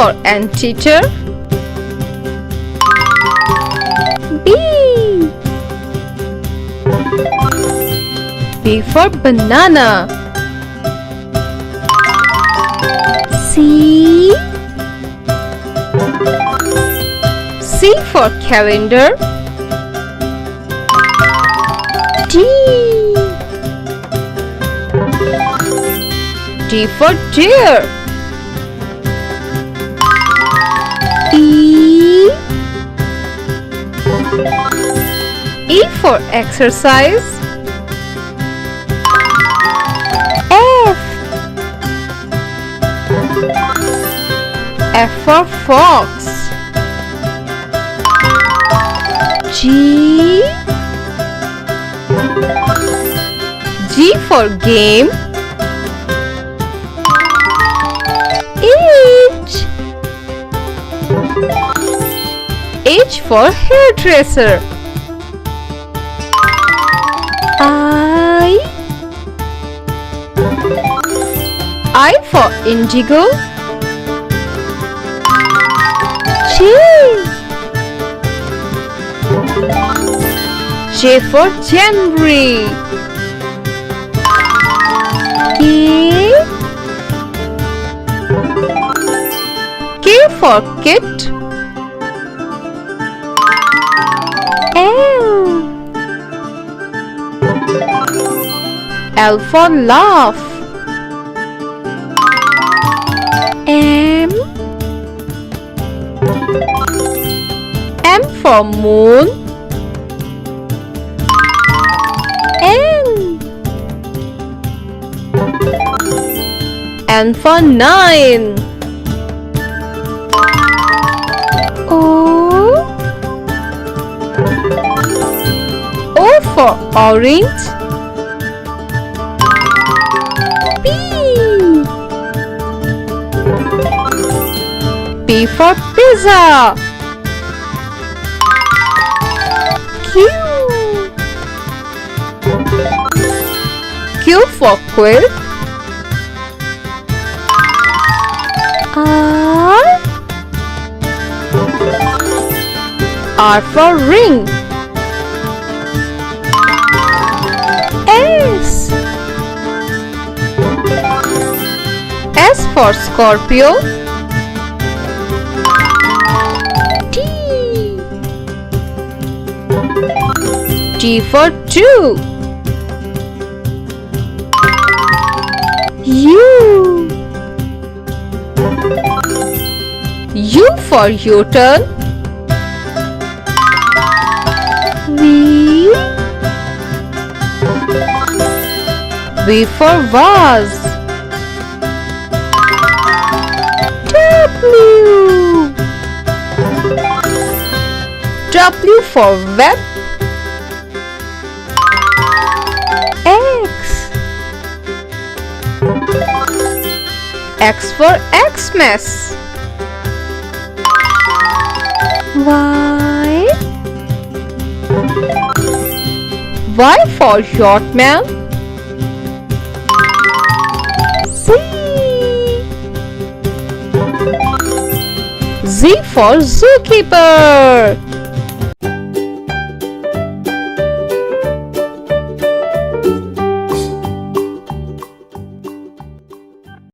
for anteater. B. B for banana. C. C for calendar. D. D for deer. E. E for exercise. F. F for fox. G. G for game. H. H for hairdresser. I. I for indigo. J. J for January. K. K for kit. L. L for laugh. M. M for moon. N. N for 9. O. O for orange. P. P for pizza. Q. Q for quilt. R. R for ring. S. S for Scorpio. T. T for two. U. U for U-turn. V. V for vase. W. W for web. X. X for Xmas. Y. Y for yachtman. Z. Z for zookeeper.